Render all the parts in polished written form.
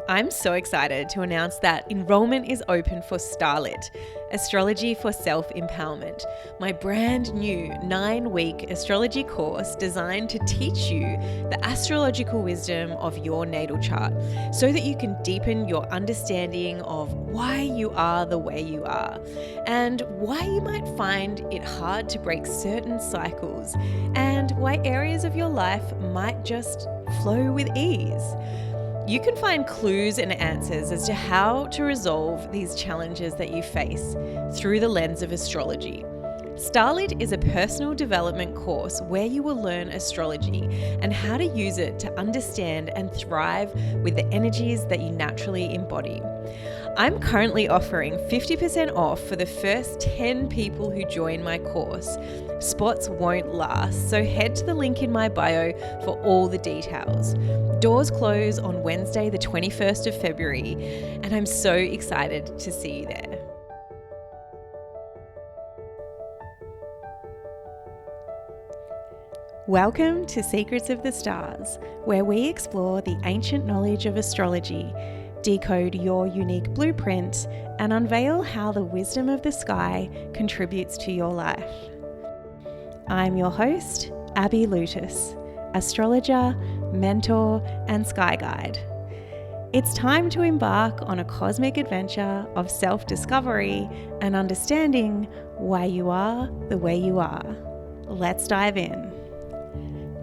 I'm so excited to announce that enrollment is open for Starlit, Astrology for Self-Empowerment, my brand new 9-week astrology course designed to teach you the astrological wisdom of your natal chart so that you can deepen your understanding of why you are the way you are and why you might find it hard to break certain cycles and why areas of your life might just flow with ease. You can find clues and answers as to how to resolve these challenges that you face through the lens of astrology. Starlit is a personal development course where you will learn astrology and how to use it to understand and thrive with the energies that you naturally embody. I'm currently offering 50% off for the first 10 people who join my course. Spots won't last, so head to the link in my bio for all the details. Doors close on Wednesday, the 21st of February, and I'm so excited to see you there. Welcome to Secrets of the Stars, where we explore the ancient knowledge of astrology, decode your unique blueprint, and unveil how the wisdom of the sky contributes to your life. I'm your host, Abby Lutis, astrologer, mentor, and sky guide. It's time to embark on a cosmic adventure of self-discovery and understanding why you are the way you are. Let's dive in.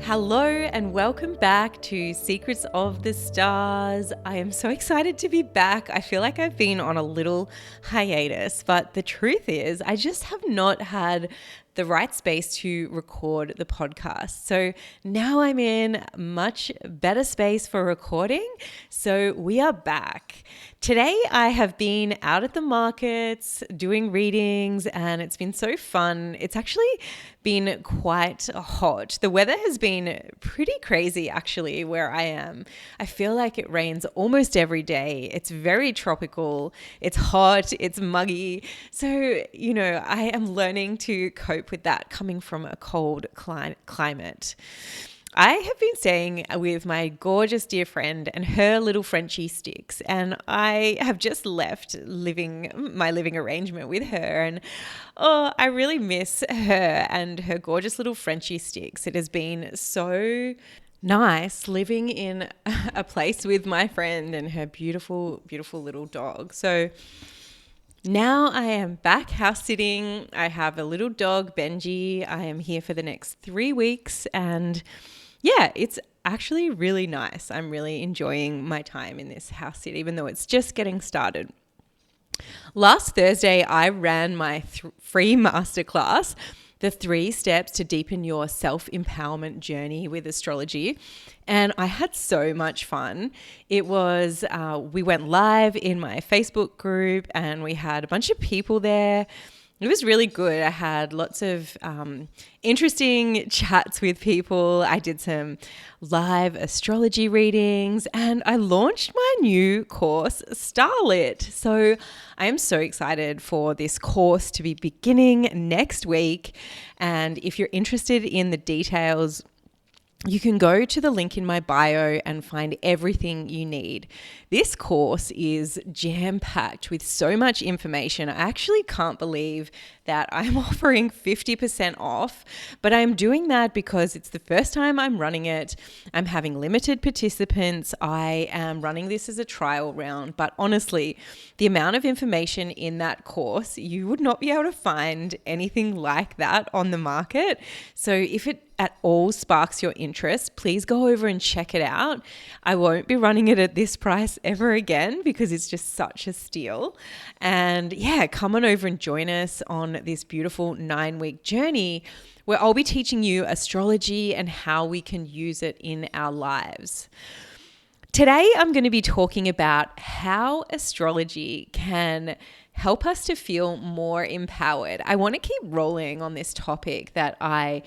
Hello and welcome back to Secrets of the Stars. I am so excited to be back. I feel like I've been on a little hiatus, but the truth is I just have not had the right space to record the podcast. So now I'm in much better space for recording. So we are back. Today I have been out at the markets doing readings and it's been so fun. It's actually been quite hot. The weather has been pretty crazy actually where I am. I feel like it rains almost every day. It's very tropical. It's hot. It's muggy. So, I am learning to cope with that coming from a cold climate. I have been staying with my gorgeous dear friend and her little Frenchie Sticks, and I have just left my living arrangement with her, and I really miss her and her gorgeous little Frenchie Sticks. It has been so nice living in a place with my friend and her beautiful, beautiful little dog. So now I am back house sitting. I have a little dog, Benji. I am here for the next 3 weeks and yeah, it's actually really nice. I'm really enjoying my time in this house sit, even though it's just getting started. Last Thursday, I ran my free masterclass, the 3 steps to deepen your self-empowerment journey with astrology. And I had so much fun. It was, we went live in my Facebook group and we had a bunch of people there. It was really good. I had lots of interesting chats with people. I did some live astrology readings and I launched my new course, Starlit. So I am so excited for this course to be beginning next week. And if you're interested in the details, you can go to the link in my bio and find everything you need. This course is jam-packed with so much information. I actually can't believe that I'm offering 50% off, but I'm doing that because it's the first time I'm running it. I'm having limited participants. I am running this as a trial round, but honestly, the amount of information in that course, you would not be able to find anything like that on the market. So if it at all sparks your interest, please go over and check it out. I won't be running it at this price ever again because it's just such a steal. And yeah, come on over and join us on this beautiful 9-week journey where I'll be teaching you astrology and how we can use it in our lives. Today, I'm going to be talking about how astrology can help us to feel more empowered. I want to keep rolling on this topic that I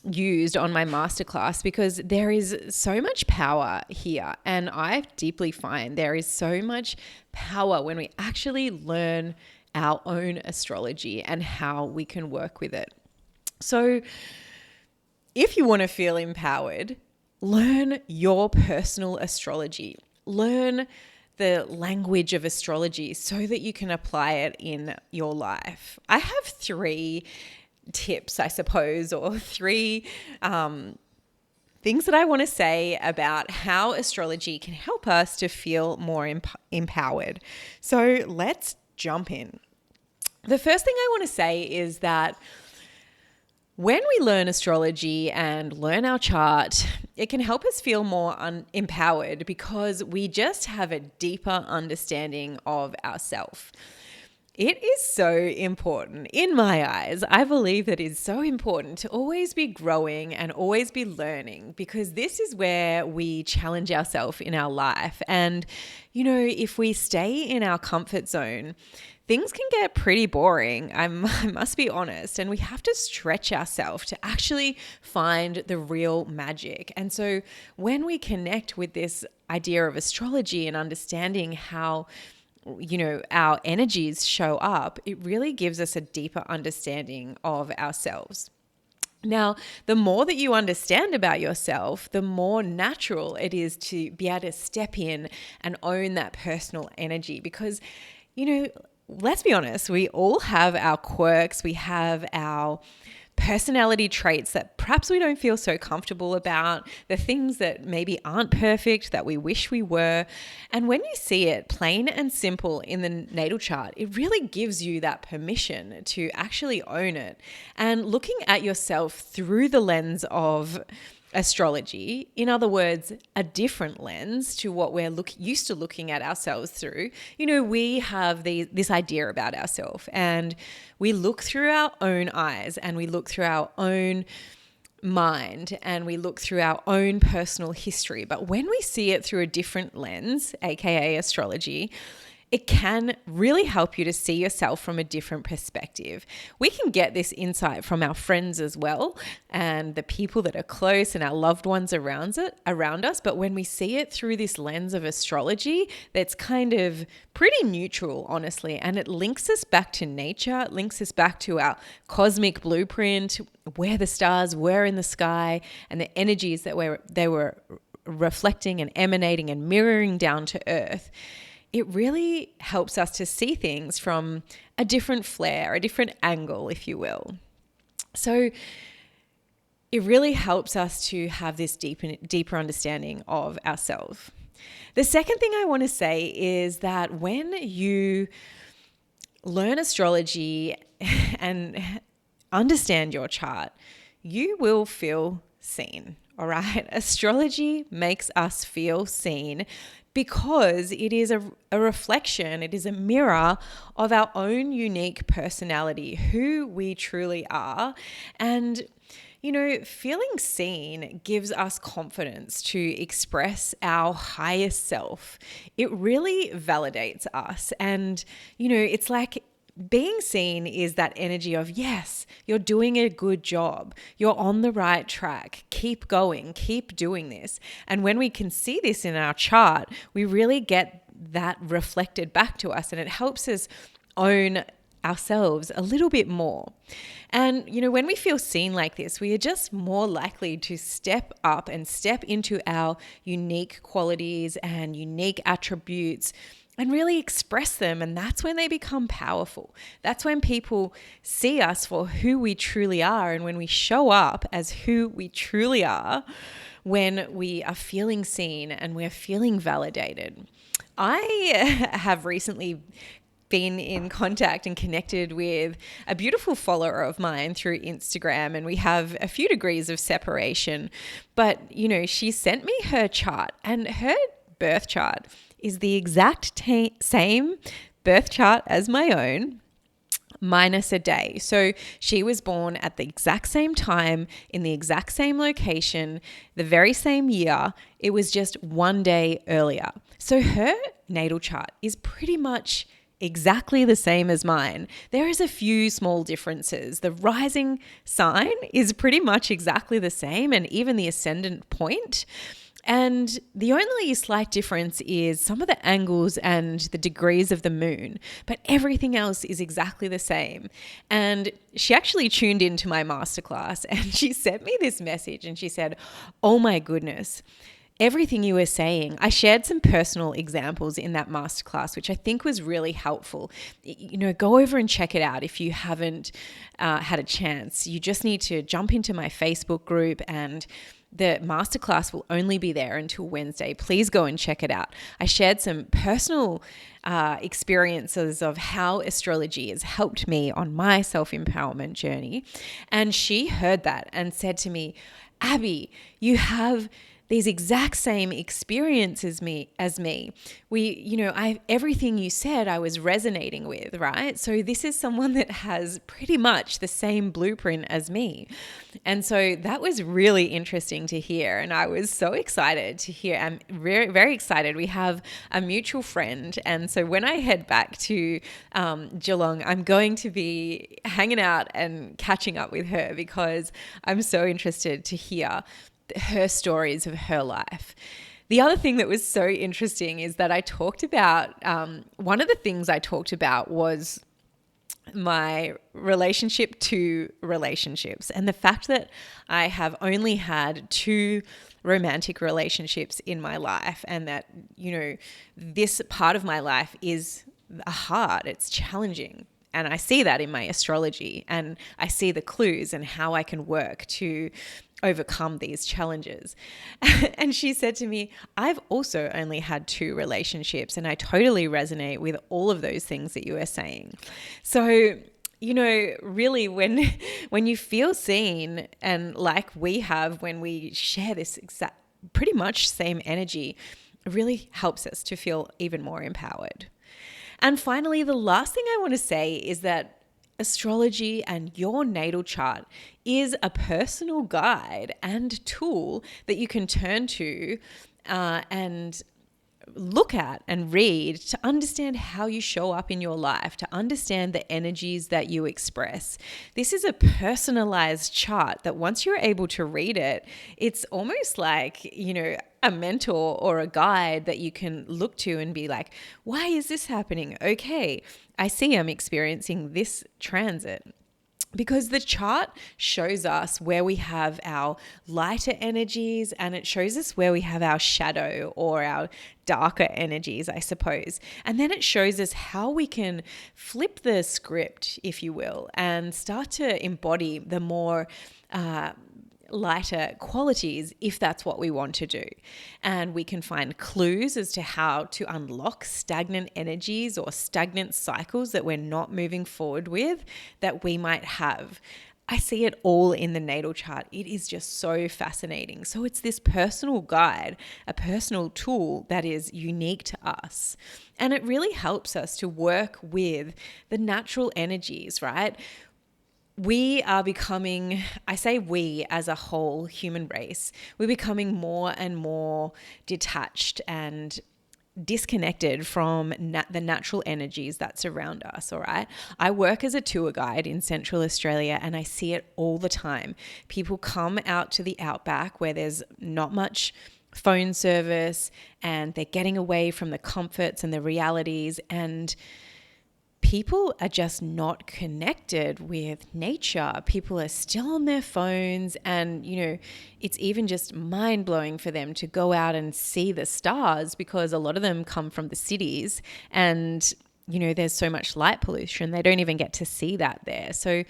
used on my masterclass because there is so much power here, and I deeply find there is so much power when we actually learn our own astrology and how we can work with it. So if you want to feel empowered, learn your personal astrology. Learn the language of astrology so that you can apply it in your life. I have 3 tips, I suppose, or 3 things that I want to say about how astrology can help us to feel more empowered. So let's jump in. The first thing I want to say is that when we learn astrology and learn our chart, it can help us feel more empowered because we just have a deeper understanding of ourselves. It is so important in my eyes. I believe that it's so important to always be growing and always be learning, because this is where we challenge ourselves in our life. And, if we stay in our comfort zone, things can get pretty boring. I must be honest. And we have to stretch ourselves to actually find the real magic. And so when we connect with this idea of astrology and understanding how our energies show up, it really gives us a deeper understanding of ourselves. Now, the more that you understand about yourself, the more natural it is to be able to step in and own that personal energy because, let's be honest, we all have our quirks, we have our personality traits that perhaps we don't feel so comfortable about, the things that maybe aren't perfect that we wish we were. And when you see it plain and simple in the natal chart, it really gives you that permission to actually own it. And looking at yourself through the lens of astrology, in other words, a different lens to what we're used to looking at ourselves through. We have this idea about ourselves, and we look through our own eyes, and we look through our own mind, and we look through our own personal history. But when we see it through a different lens, aka astrology, it can really help you to see yourself from a different perspective. We can get this insight from our friends as well and the people that are close and our loved ones around us. But when we see it through this lens of astrology, that's kind of pretty neutral, honestly, and it links us back to nature, it links us back to our cosmic blueprint, where the stars were in the sky and the energies that they were reflecting and emanating and mirroring down to earth. It really helps us to see things from a different flair, a different angle, if you will. So it really helps us to have this deeper understanding of ourselves. The second thing I want to say is that when you learn astrology and understand your chart, you will feel seen, all right? Astrology makes us feel seen because it is a reflection, it is a mirror of our own unique personality, who we truly are. And, feeling seen gives us confidence to express our highest self. It really validates us. And, it's like being seen is that energy of, yes, you're doing a good job. You're on the right track. Keep going. Keep doing this. And when we can see this in our chart, we really get that reflected back to us, and it helps us own ourselves a little bit more. And, when we feel seen like this, we are just more likely to step up and step into our unique qualities and unique attributes and really express them. And that's when they become powerful. That's when people see us for who we truly are. And when we show up as who we truly are, when we are feeling seen and we're feeling validated. I have recently been in contact and connected with a beautiful follower of mine through Instagram, and we have a few degrees of separation. But, she sent me her chart, and her birth chart is the exact same birth chart as my own, minus a day. So she was born at the exact same time, in the exact same location, the very same year. It was just one day earlier. So her natal chart is pretty much exactly the same as mine. There is a few small differences. The rising sign is pretty much exactly the same, and even the ascendant point. And the only slight difference is some of the angles and the degrees of the moon, but everything else is exactly the same. And she actually tuned into my masterclass, and she sent me this message, and she said, "Oh my goodness, everything you were saying, I shared some personal examples in that masterclass, which I think was really helpful. Go over and check it out if you haven't had a chance. You just need to jump into my Facebook group, and the masterclass will only be there until Wednesday. Please go and check it out. I shared some personal experiences of how astrology has helped me on my self-empowerment journey. And she heard that and said to me, Abby, you have these exact same experiences as me. Everything you said I was resonating with, right? So this is someone that has pretty much the same blueprint as me. And so that was really interesting to hear. And I was so excited to hear. I'm very, very excited. We have a mutual friend. And so when I head back to Geelong, I'm going to be hanging out and catching up with her, because I'm so interested to hear her stories of her life. The other thing that was so interesting is that I talked about, one of the things I talked about was my relationship to relationships, and the fact that I have only had 2 romantic relationships in my life, and that, this part of my life is hard, it's challenging. And I see that in my astrology, and I see the clues and how I can work to overcome these challenges. And she said to me, I've also only had 2 relationships, and I totally resonate with all of those things that you are saying. So, really when you feel seen, and like we have when we share this exact, pretty much same energy, it really helps us to feel even more empowered. And finally, the last thing I want to say is that astrology and your natal chart is a personal guide and tool that you can turn to and look at and read to understand how you show up in your life, to understand the energies that you express. This is a personalized chart that once you're able to read it, it's almost like, a mentor or a guide that you can look to and be like, why is this happening? Okay, I see I'm experiencing this transit. Because the chart shows us where we have our lighter energies, and it shows us where we have our shadow or our darker energies, I suppose. And then it shows us how we can flip the script, if you will, and start to embody the more lighter qualities if that's what we want to do. And we can find clues as to how to unlock stagnant energies or stagnant cycles that we're not moving forward with that we might have. I see it all in the natal chart. It is just so fascinating. So it's this personal guide, a personal tool that is unique to us. And it really helps us to work with the natural energies, right? We are becoming, I say we as a whole human race, we're becoming more and more detached and disconnected from the natural energies that surround us, all right? I work as a tour guide in Central Australia, and I see it all the time. People come out to the outback where there's not much phone service, and they're getting away from the comforts and the realities, and people are just not connected with nature. People are still on their phones, and, it's even just mind-blowing for them to go out and see the stars, because a lot of them come from the cities, and there's so much light pollution, they don't even get to see that there. So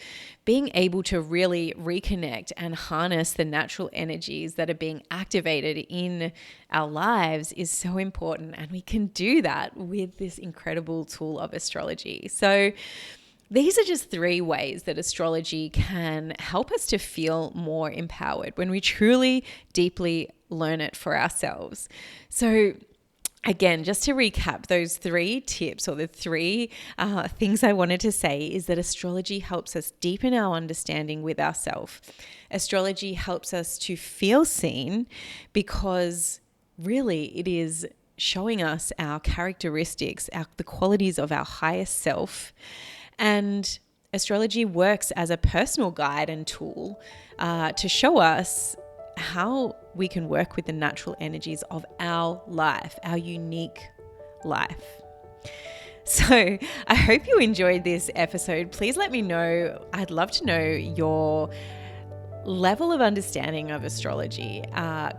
being able to really reconnect and harness the natural energies that are being activated in our lives is so important. And we can do that with this incredible tool of astrology. So these are just 3 ways that astrology can help us to feel more empowered when we truly, deeply learn it for ourselves. So again, just to recap those 3 tips, or the 3 things I wanted to say, is that astrology helps us deepen our understanding with ourselves. Astrology helps us to feel seen, because really it is showing us our characteristics, the qualities of our highest self. And astrology works as a personal guide and tool to show us how we can work with the natural energies of our life, our unique life. So I hope you enjoyed this episode. Please let me know. I'd love to know your level of understanding of astrology,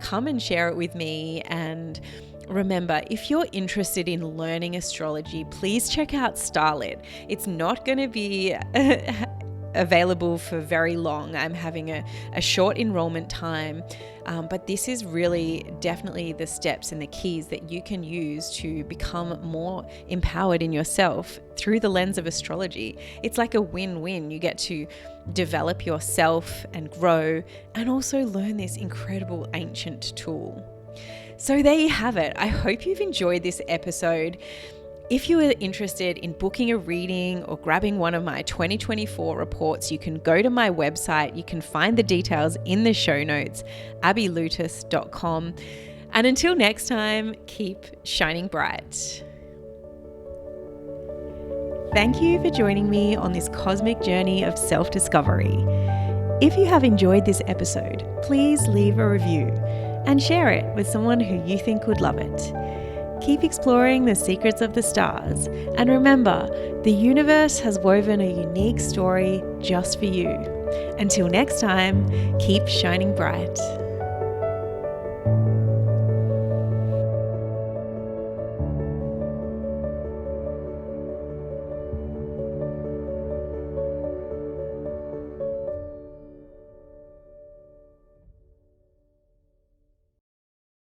come and share it with me. And remember, if you're interested in learning astrology, please check out Starlit. It's not going to be available for very long. I'm having a short enrollment time, but this is really definitely the steps and the keys that you can use to become more empowered in yourself through the lens of astrology. It's like a win-win. You get to develop yourself and grow, and also learn this incredible ancient tool. So there you have it. I hope you've enjoyed this episode. If you are interested in booking a reading or grabbing one of my 2024 reports, you can go to my website. You can find the details in the show notes, abbylutis.com. And until next time, keep shining bright. Thank you for joining me on this cosmic journey of self-discovery. If you have enjoyed this episode, please leave a review and share it with someone who you think would love it. Keep exploring the secrets of the stars, and remember, the universe has woven a unique story just for you. Until next time, keep shining bright.